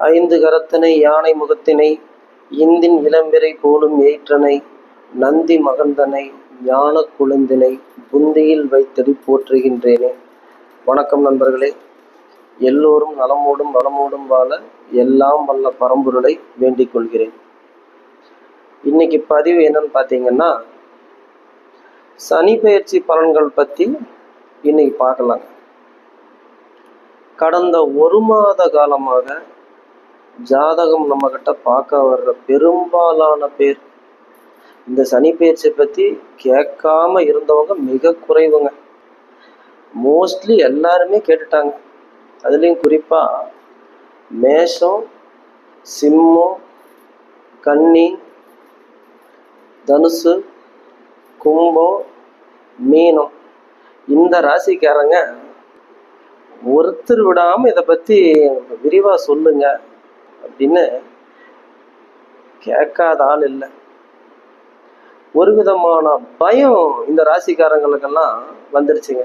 ஐந்து கரத்தினை யானை முகத்தினை இந்தின் இளம்பிறை போலும் ஏற்றனை நந்தி மகந்தனை ஞான குழந்தினை புந்தியில் வைத்தடி போற்றுகின்றேனே. வணக்கம் நண்பர்களே. எல்லோரும் நலமோடும் வளமோடும் வாழ எல்லாம் வல்ல பரம்பொருளை வேண்டிக் கொள்கிறேன். இன்னைக்கு பதிவு என்னன்னு பார்த்தீங்கன்னா, சனி பெயர்ச்சி பலன்கள் பற்றி இன்னைக்கு பார்க்கலாங்க. கடந்த ஒரு மாத காலமாக ஜாதகம் நம்ம கிட்ட பார்க்க வர்ற பெரும்பாலான பேர் இந்த சனி பெயர்ச்சியை பற்றி கேட்காம இருந்தவங்க மிக குறைவுங்க. மோஸ்ட்லி எல்லாருமே கேட்டுட்டாங்க. அதுலேயும் குறிப்பாக மேஷம், சிம்மம், கன்னி, தனுசு, கும்பம், மீனம், இந்த ராசிக்காரங்க ஒருத்தர் விடாம இதை பத்தி விரிவா சொல்லுங்க அப்படின்னு கேட்காத ஆள் இல்லை. ஒரு விதமான பயம் இந்த ராசிக்காரங்களுக்கெல்லாம் வந்துருச்சுங்க.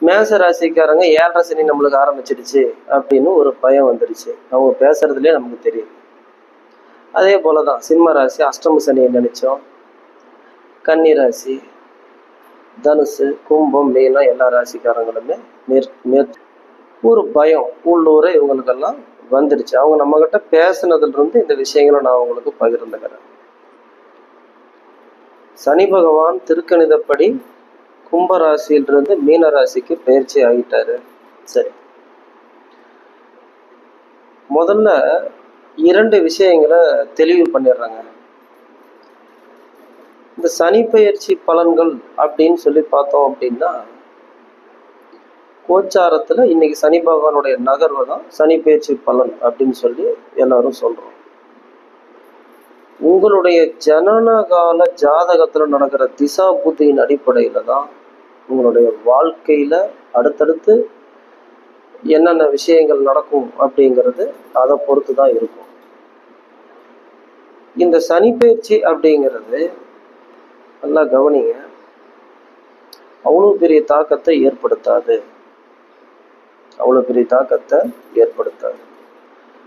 மேச ராசிக்காரங்க 7.5 சனி நம்மளுக்கு ஆரம்பிச்சிடுச்சு அப்படின்னு ஒரு பயம் வந்துருச்சு. அவங்க பேசுறதுலேயே நமக்கு தெரியுது. அதே போலதான் சிம்ம ராசி அஷ்டம சனியை நினைச்சோம். கன்னி ராசி, தனுசு, கும்பம், மீனம் எல்லா ராசிக்காரங்களுமே ஒரு பயம் உள்ளூரை இவங்களுக்கெல்லாம் வந்துடுச்சு. அவங்க நம்ம கிட்ட பேசுனதுல இருந்து இந்த விஷயங்களை நான் உங்களுக்கு பகிர்ந்துக்கிறேன். சனி பகவான் திருக்கணிதப்படி கும்ப ராசியிலிருந்து மீன ராசிக்கு பயிற்சி ஆகிட்டாரு. சரி, முதல்ல 2 விஷயங்களை தெளிவு பண்ணிடுறாங்க. இந்த சனி பெயர்ச்சி பலன்கள் அப்படின்னு சொல்லி பார்த்தோம் அப்படின்னா, கோச்சாரத்துல இன்னைக்கு சனி பகவானுடைய நகர்வு தான் சனி பெயர்ச்சி பலன் அப்படின்னு சொல்லி எல்லாரும் சொல்றோம். உங்களுடைய ஜனனகால ஜாதகத்துல நடக்கிற திசா புத்தியின் அடிப்படையில தான் உங்களுடைய வாழ்க்கையில அடுத்தடுத்து என்னென்ன விஷயங்கள் நடக்கும் அப்படிங்கிறது அதை பொறுத்து தான் இருக்கும். இந்த சனி பெயர்ச்சி அப்படிங்கிறது நல்லா கவனிங்க, அவ்வளவு பெரிய தாக்கத்தை ஏற்படுத்தாது.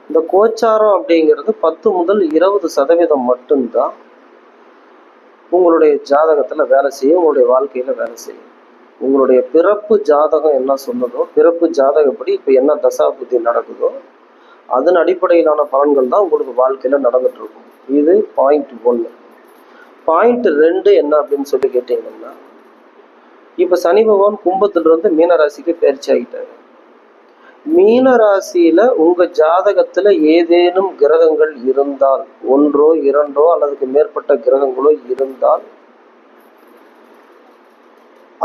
இந்த கோச்சாரம் அப்படிங்கிறது 10 முதல் 20% மட்டும்தான் உங்களுடைய ஜாதகத்துல வேலை செய்யும், உங்களுடைய வாழ்க்கையில வேலை செய்யும். உங்களுடைய பிறப்பு ஜாதகம் என்ன சொன்னதோ, பிறப்பு ஜாதகப்படி இப்ப என்ன தசா புத்தி நடக்குதோ அதன் அடிப்படையிலான பலன்கள் தான் உங்களுக்கு வாழ்க்கையில நடந்துட்டு இருக்கும். இது பாயிண்ட் 1. பாயிண்ட் 2 என்ன அப்படின்னு சொல்லி கேட்டீங்கன்னா, இப்ப சனி பகவான் கும்பத்திலிருந்து மீனராசிக்கு பயிற்சி ஆகிட்டாரு. மீனராசியில உங்க ஜாதகத்துல ஏதேனும் கிரகங்கள் இருந்தால், 1 2 அல்லதுக்கு மேற்பட்ட கிரகங்களோ இருந்தால்,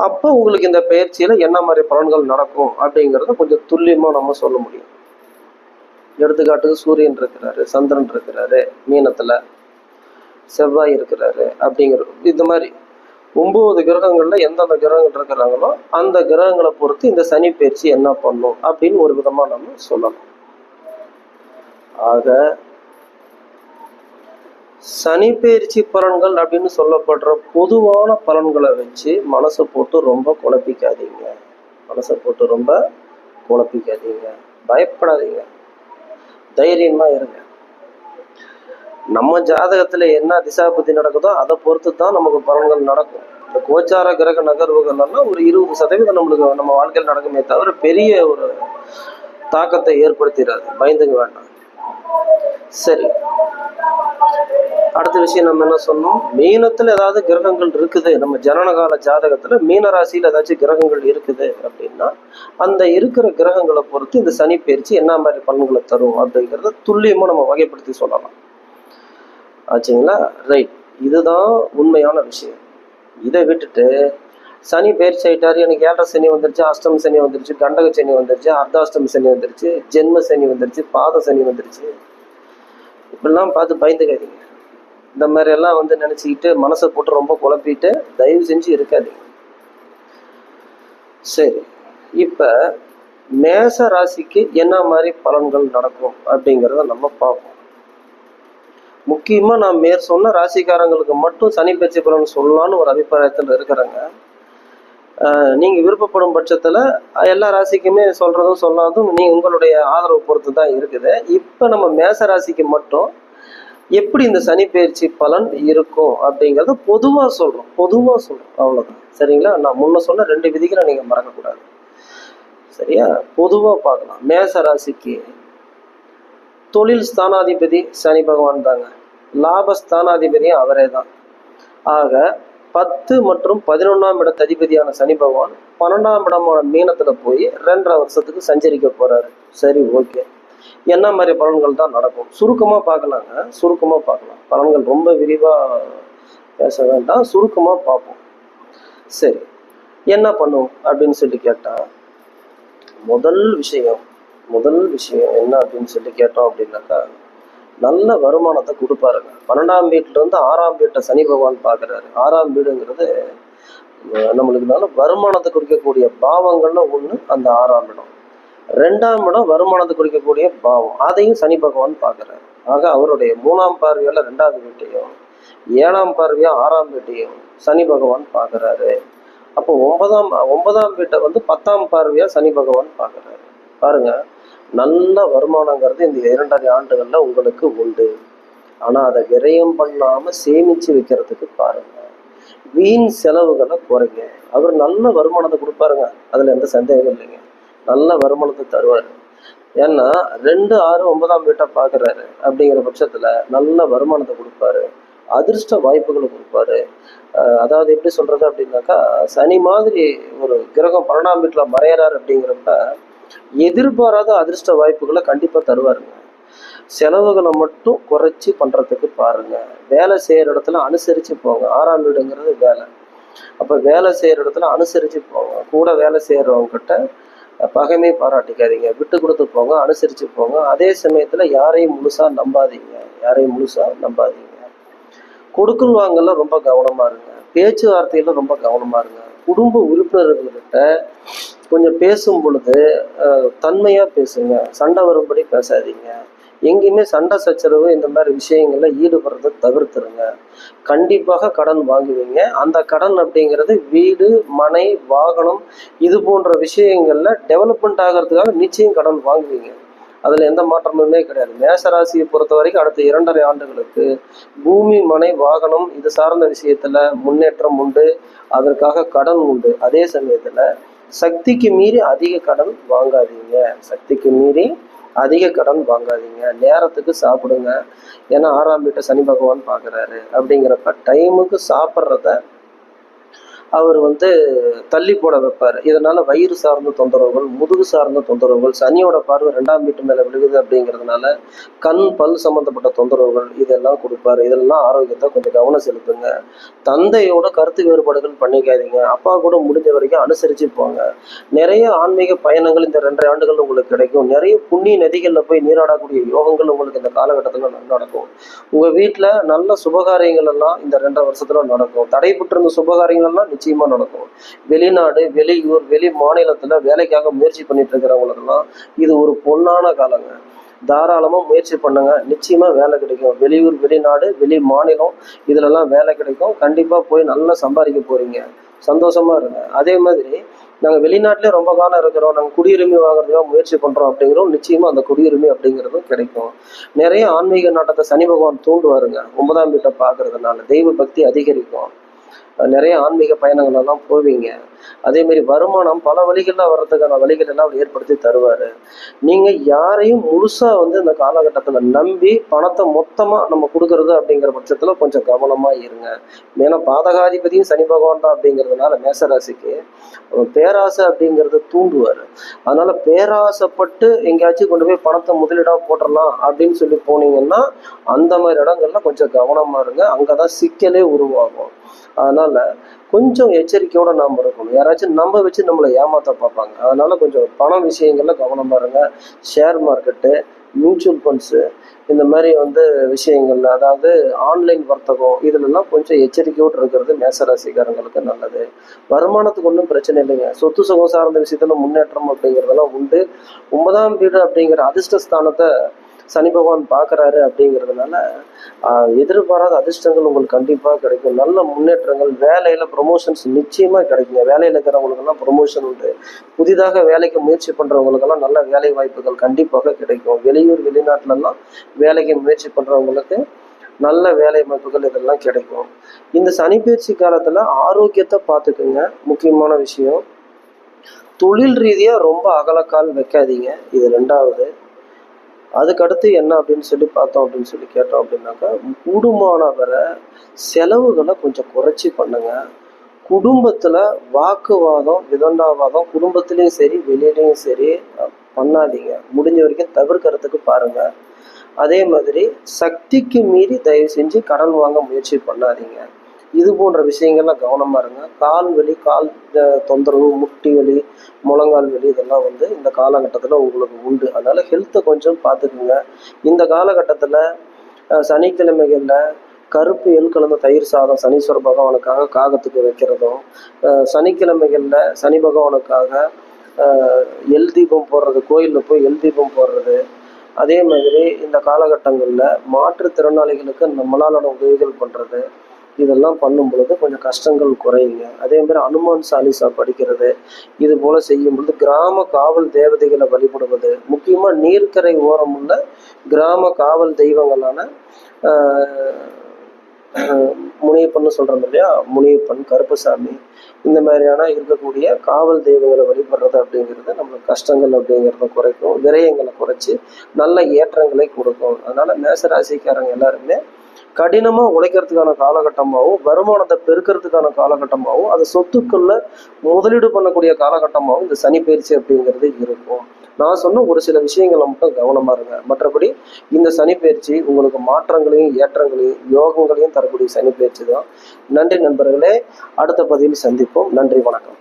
அப்ப உங்களுக்கு இந்த பயிற்சியில என்ன மாதிரி பலன்கள் நடக்கும் அப்படிங்கறத கொஞ்சம் துல்லியமா நம்ம சொல்ல முடியும். எடுத்துக்காட்டுக்கு சூரியன் இருக்கிறாரு, சந்திரன் இருக்கிறாரு மீனத்துல, செவ்வாய் இருக்கிறாரு அப்படிங்கிறது. இந்த மாதிரி 9 கிரகங்கள்ல எந்தெந்த கிரகங்கள் இருக்கிறாங்களோ அந்த கிரகங்களை பொறுத்து இந்த சனி பயிற்சி என்ன பண்ணும் அப்படின்னு ஒரு விதமா நம்ம சொல்லலாம். ஆக சனி பயிற்சி பலன்கள் அப்படின்னு சொல்லப்படுற பொதுவான பலன்களை வச்சு மனசை போட்டு ரொம்ப குழப்பிக்காதீங்க. பயப்படாதீங்க, தைரியமா இருங்க. நம்ம ஜாதகத்துல என்ன திசாபுத்தி நடக்குதோ அதை பொறுத்து தான் நமக்கு பலன்கள் நடக்கும். இந்த கோச்சார கிரக நகர்வுகள் எல்லாம் ஒரு 20% நம்மளுக்கு நம்ம வாழ்க்கையில் நடக்குமே தவிர பெரிய ஒரு தாக்கத்தை ஏற்படுத்திடாது. பயந்துங்க வேண்டாம். சரி, அடுத்த விஷயம் நம்ம என்ன சொன்னோம், மீனத்துல ஏதாவது கிரகங்கள் இருக்குது, நம்ம ஜனனகால ஜாதகத்துல மீன ராசியில ஏதாச்சும் கிரகங்கள் இருக்குது அப்படின்னா அந்த இருக்கிற கிரகங்களை பொறுத்து இந்த சனி பயிற்சி என்ன மாதிரி பலன்களை தரும் அப்படிங்கிறத துல்லியமா நம்ம வகைப்படுத்தி சொல்லலாம். ஆச்சுங்களா? ரைட், இதுதான் உண்மையான விஷயம். இதை விட்டுட்டு சனி பயிற்சி ஆயிட்டாரு, எனக்கு 7.5 சனி வந்துருச்சு, அஷ்டம சனி வந்துருச்சு, கண்டக சனி வந்துருச்சு, அர்த்தாஷ்டம சனி வந்துருச்சு, ஜென்ம சனி வந்துருச்சு, பாத சனி வந்துருச்சு, இப்படிலாம் பார்த்து பயந்துக்காதீங்க. இந்த மாதிரி எல்லாம் நினைச்சுக்கிட்டு மனசை போட்டு ரொம்ப குழப்பிட்டு தயவு செஞ்சு இருக்காதீங்க. சரி, இப்ப மேச ராசிக்கு என்ன மாதிரி பலன்கள் நடக்கும் அப்படிங்கிறத நம்ம பார்ப்போம். முக்கியமா நான் சொன்ன ராசிக்காரங்களுக்கு மட்டும் சனி பெயர்ச்சி பலன் சொல்லலான்னு ஒரு அபிப்பிராயத்தில் இருக்கிறாங்க. நீங்க விருப்பப்படும் பட்சத்துல எல்லா ராசிக்குமே சொல்றதும் சொல்லாதும் நீ உங்களுடைய ஆதரவு பொறுத்து தான் இருக்குது. இப்ப நம்ம மேச ராசிக்கு மட்டும் எப்படி இந்த சனி பயிற்சி பலன் இருக்கும் அப்படிங்கறத பொதுவா சொல்றோம் அவ்வளவுதான். சரிங்களா? நான் முன்ன சொன்ன 2 விதிகளை நீங்க மறக்கக்கூடாது. சரியா? பொதுவா பார்க்கலாம். மேச ராசிக்கு தொழில் ஸ்தானாதிபதி சனி பகவான் தாங்க. லாபஸ்தானாதிபதியும் அவரே தான். ஆக 10 மற்றும் 11ஆம் இடத்து அதிபதியான சனி பகவான் 12ஆம் இடமான மீனத்துல போய் 2.5 வருஷத்துக்கு சஞ்சரிக்க போறாரு. சரி, ஓகே. என்ன மாதிரி பலன்கள் தான் நடக்கும் சுருக்கமா பார்க்கலாம். பலன்கள் ரொம்ப விரிவா பேச வேண்டாம், சுருக்கமா பார்ப்போம். சரி, என்ன பண்ணும் அப்படின்னு சொல்லி கேட்டா, முதல் விஷயம் என்ன அப்படின்னு சொல்லி கேட்டோம் அப்படின்னாக்கா, நல்ல வருமானத்தை கொடுப்பாருங்க. 12ஆம் வீட்டுல இருந்து 6ஆம் வீட்டை சனி பகவான் பாக்குறாரு. 6ஆம் வீடுங்கிறது நம்மளுக்கு நல்ல வருமானத்தை குறிக்கக்கூடிய பாவங்கள்ல ஒண்ணு அந்த 6ஆம் இடம். 2ஆம் இடம் வருமானத்தை குறிக்கக்கூடிய பாவம், அதையும் சனி பகவான் பாக்குறாரு. ஆக அவருடைய 3ஆம் பார்வையால 2வது வீட்டையும் 7ஆம் பார்வையா 6ஆம் வீட்டையும் சனி பகவான் பாக்குறாரு. அப்போ 9ஆம் வீட்டை 10ஆம் பார்வையா சனி பகவான் பாக்குறாரு. பாருங்க, நல்ல வருமானங்கிறது இந்த 2.5 ஆண்டுகள்ல உங்களுக்கு உண்டு. ஆனா அதை விரயம் பண்ணாம சேமிச்சு வைக்கிறதுக்கு பாருங்க. வீண் செலவுகளை குறைங்க. அவர் நல்ல வருமானத்தை கொடுப்பாருங்க, அதுல எந்த சந்தேகம் இல்லைங்க. நல்ல வருமானத்தை தருவாரு. ஏன்னா 2, 6, 9ஆம் வீட்டை பாக்குறாரு. அப்படிங்கிற பட்சத்துல நல்ல வருமானத்தை கொடுப்பாரு, அதிர்ஷ்ட வாய்ப்புகளை கொடுப்பாரு. அதாவது எப்படி சொல்றது அப்படின்னாக்கா, சனி மாதிரி ஒரு கிரகம் 12ஆம் வீட்டுல மறையறாரு அப்படிங்கிறப்ப எதிர்பாராத அதிர்ஷ்ட வாய்ப்புகளை கண்டிப்பா தருவாருங்க. செலவுகளை மட்டும் குறைச்சி பண்றதுக்கு பாருங்க. வேலை செய்யற இடத்துல அனுசரிச்சு போங்க. 6ஆம் வீடுங்கிறது வேலை. அப்ப வேலை செய்யற இடத்துல அனுசரிச்சு போங்க. கூட வேலை செய்யறவங்க கிட்ட பகைமை பாராட்டிக்காதீங்க, விட்டு கொடுத்து போங்க, அனுசரிச்சு போங்க. அதே சமயத்துல யாரையும் முழுசா நம்பாதீங்க. கொடுக்கல் வாங்கல ரொம்ப கவனமா இருங்க. பேச்சுவார்த்தையில ரொம்ப கவனமா இருங்க. குடும்ப உறுப்பினர்கள்கிட்ட கொஞ்சம் பேசும் பொழுது தன்மையா பேசுங்க, சண்டை வரும்படி பேசாதீங்க. எங்கேயுமே சண்டை சச்சரவு இந்த மாதிரி விஷயங்கள்ல ஈடுபடுறதை தவிர்த்துருங்க. கண்டிப்பாக கடன் வாங்குவீங்க. அந்த கடன் அப்படிங்கிறது வீடு, மனை, வாகனம் இது போன்ற விஷயங்கள்ல டெவலப்மெண்ட் ஆகிறதுக்காக நிச்சயம் கடன் வாங்குவீங்க. அதுல எந்த மாற்றமுமே கிடையாது. மேசராசியை பொறுத்த வரைக்கும் அடுத்த 2.5 ஆண்டுகளுக்கு பூமி, மனை, வாகனம் இது சார்ந்த விஷயத்துல முன்னேற்றம் உண்டு. அதற்காக கடன் உண்டு. அதே சமயத்துல சக்திக்கு மீறி அதிக கடன் வாங்காதீங்க. நேரத்துக்கு சாப்பிடுங்க. ஏன்னா 6ஆம் வீட்டை சனி பகவான் பாக்குறாரு. அப்படிங்கிறப்ப டைமுக்கு சாப்பிட்றத அவர் தள்ளி போட வைப்பாரு. இதனால வயிறு சார்ந்த தொந்தரவுகள், முதுகு சார்ந்த தொந்தரவுகள், சனியோட பார்வை 2ஆம் வீட்டு மேல விழுகுது அப்படிங்கிறதுனால கண், பல் சம்பந்தப்பட்ட தொந்தரவுகள் இதெல்லாம் கொடுப்பாரு. இதெல்லாம் ஆரோக்கியத்தை கொஞ்சம் கவனம் செலுத்துங்க. தந்தையோட கருத்து வேறுபாடுகள் பண்ணிக்காதீங்க. அப்பா கூட முடிஞ்ச வரைக்கும் அனுசரிச்சு போங்க. நிறைய ஆன்மீக பயணங்கள் இந்த 2.5 ஆண்டுகள் உங்களுக்கு கிடைக்கும். நிறைய புண்ணிய நதிகள்ல போய் நீராடக்கூடிய யோகங்கள் உங்களுக்கு இந்த காலகட்டத்துல நடக்கும். உங்க வீட்டுல நல்ல சுபகாரியங்கள் எல்லாம் இந்த 2.5 வருஷத்துல நடக்கும். தடைபட்டு இருந்த சுபகாரியங்கள் எல்லாம் நிச்சயமா நடக்கும். வெளிநாடு, வெளியூர், வெளி மாநிலத்துல வேலைக்காக முயற்சி பண்ணிட்டு இருக்கிறவங்களுக்கெல்லாம் இது ஒரு பொன்னான காலங்க. தாராளமா முயற்சி பண்ணுங்க, நிச்சயமா வேலை கிடைக்கும். வெளியூர், வெளிநாடு, வெளி மாநிலம் இதுலலாம் வேலை கிடைக்கும். கண்டிப்பா போய் நல்லா சம்பாதிக்க போறீங்க. சந்தோஷமா இருங்க. அதே மாதிரி நாங்கள் வெளிநாட்டிலே ரொம்ப காலம் இருக்கிறோம், நாங்கள் குடியுரிமை வாங்குறதுக்காக முயற்சி பண்றோம் அப்படிங்கிறோம், நிச்சயமா அந்த குடியுரிமை அப்படிங்கிறதும் கிடைக்கும். நிறைய ஆன்மீக நாட்டத்தை சனி பகவான் தூண்டுவாருங்க. 9ஆம் வீட்டை பார்க்கறதுனால தெய்வ பக்தி அதிகரிக்கும். நிறைய ஆன்மீக பயணங்கள் எல்லாம் போவீங்க. அதே மாதிரி வருமானம் பல வழிகள்லாம் வர்றதுக்கான வழிகள் எல்லாம் அவர் ஏற்படுத்தி தருவாரு. நீங்க யாரையும் முழுசா இந்த காலகட்டத்துல நம்பி பணத்தை மொத்தமா நம்ம கொடுக்கறது அப்படிங்கிற பட்சத்துல கொஞ்சம் கவனமா இருங்க. ஏன்னா பாதகாதிபதியும் சனி பகவான் தான் அப்படிங்கிறதுனால மேசராசிக்கு பேராசை அப்படிங்கிறத தூண்டுவாரு. அதனால பேராசைப்பட்டு எங்கேயாச்சும் கொண்டு போய் பணத்தை முதலீடா போட்டுடலாம் அப்படின்னு சொல்லி போனீங்கன்னா அந்த மாதிரி இடங்கள்ல கொஞ்சம் கவனமா இருங்க. அங்கதான் சிக்கலே உருவாகும். அதனால கொஞ்சம் எச்சரிக்கையோட நாம இருக்கணும். யாராச்சும் நம்ப வச்சு நம்மளை ஏமாத்த பார்ப்பாங்க. அதனால கொஞ்சம் பண விஷயங்கள்ல கவனமா இருங்க. ஷேர் மார்க்கெட்டு, மியூச்சுவல் ஃபண்ட்ஸு இந்த மாதிரி விஷயங்கள்ல, அதாவது ஆன்லைன் வர்த்தகம் இதுலெல்லாம் கொஞ்சம் எச்சரிக்கையோடு இருக்கிறது மேசராசிக்காரங்களுக்கு நல்லது. வருமானத்துக்கு ஒன்றும் பிரச்சனை இல்லைங்க. சொத்து சுகம் சார்ந்த விஷயத்துல முன்னேற்றம் அப்படிங்கிறதெல்லாம் உண்டு. 9ஆம் வீடு அப்படிங்கிற அதிர்ஷ்டஸ்தானத்தை சனி பகவான் பார்க்குறாரு அப்படிங்கிறதுனால எதிர்பாராத அதிர்ஷ்டங்கள் உங்களுக்கு கண்டிப்பாக கிடைக்கும். நல்ல முன்னேற்றங்கள், வேலையில் ப்ரொமோஷன்ஸ் நிச்சயமாக கிடைக்குங்க. வேலையில் இருக்கிறவங்களுக்கெல்லாம் ப்ரொமோஷன் உண்டு. புதிதாக வேலைக்கு முயற்சி பண்ணுறவங்களுக்கெல்லாம் நல்ல வேலை வாய்ப்புகள் கண்டிப்பாக கிடைக்கும். வெளியூர் வெளிநாட்டிலலாம் வேலைக்கு முயற்சி பண்ணுறவங்களுக்கு நல்ல வேலை வாய்ப்புகள் இதெல்லாம் கிடைக்கும். இந்த சனி பயிற்சி காலத்தில் ஆரோக்கியத்தை பார்த்துக்குங்க. முக்கியமான விஷயம், தொழில் ரீதியாக ரொம்ப அகலக்கால் வைக்காதீங்க. இது ரெண்டாவது. அதுக்கடுத்து என்ன அப்படின்னு சொல்லி பார்த்தோம் அப்படின்னு சொல்லி கேட்டோம் அப்படின்னாக்கா, கூடுமானவரை செலவுகளை கொஞ்சம் குறைச்சி பண்ணுங்க. குடும்பத்தில் வாக்குவாதம், விதண்டாவாதம் குடும்பத்துலேயும் சரி வெளியிலையும் சரி பண்ணாதீங்க. முடிஞ்ச வரைக்கும் தவிர்க்கிறதுக்கு பாருங்க. அதே மாதிரி சக்திக்கு மீறி தயவு செஞ்சு கடன் வாங்க முயற்சி பண்ணாதீங்க. இது போன்ற விஷயங்கள்லாம் கவனமாக இருங்க. கால் வலி, கால் தொந்தரவு, முட்டி வலி, முழங்கால் வலி இதெல்லாம் இந்த காலகட்டத்தில் உங்களுக்கு உண்டு. அதனால் ஹெல்த்தை கொஞ்சம் பார்த்துக்குங்க. இந்த காலகட்டத்தில் சனிக்கிழமைகளில் கருப்பு எள் கலந்த தயிர் சாதம் சனீஸ்வர பகவானுக்காக காகத்துக்கு வைக்கிறதும், சனிக்கிழமைகளில் சனி பகவானுக்காக எல் தீபம் போடுறது, கோயிலில் போய் எல் தீபம் போடுறது. அதே மாதிரி இந்த காலகட்டங்களில் மாற்றுத்திறனாளிகளுக்கு நம்மளாலான உதவிகள் பண்ணுறது, இதெல்லாம் பண்ணும் பொழுது கொஞ்சம் கஷ்டங்கள் குறையுங்க. அதே மாதிரி அனுமான் சாலிசா படிக்கிறது, இது போல் செய்யும் பொழுது கிராம காவல் தேவதைகளை வழிபடுவது, முக்கியமாக நீர்க்கரை ஓரம் உள்ள கிராம காவல் தெய்வங்களான முனியப்பன்னு சொல்கிறோம் இல்லையா, முனியப்பன், கருப்பசாமி, இந்த மாதிரியான இருக்கக்கூடிய காவல் தெய்வங்களை வழிபடுறது அப்படிங்கிறது நம்மளுக்கு கஷ்டங்கள் அப்படிங்கிறத குறைக்கும், விரயங்களை குறைச்சி நல்ல ஏற்றங்களை கொடுக்கும். அதனால் மேசராசிக்காரங்க எல்லாருமே கடினமாக உழைக்கிறதுக்கான காலகட்டமாகவும், வருமானத்தை பெருக்கிறதுக்கான காலகட்டமாகவும், அதை சொத்துக்களில் முதலீடு பண்ணக்கூடிய காலகட்டமாகவும் இந்த சனி பயிற்சி அப்படிங்கிறது இருக்கும். நான் சொன்ன ஒரு சில விஷயங்களை மட்டும் கவனமாக இருங்க. மற்றபடி இந்த சனி பயிற்சி உங்களுக்கு மாற்றங்களையும் ஏற்றங்களையும் யோகங்களையும் தரக்கூடிய சனி பயிற்சி தான். நன்றி நண்பர்களே, அடுத்த பதிவில் சந்திப்போம். நன்றி, வணக்கம்.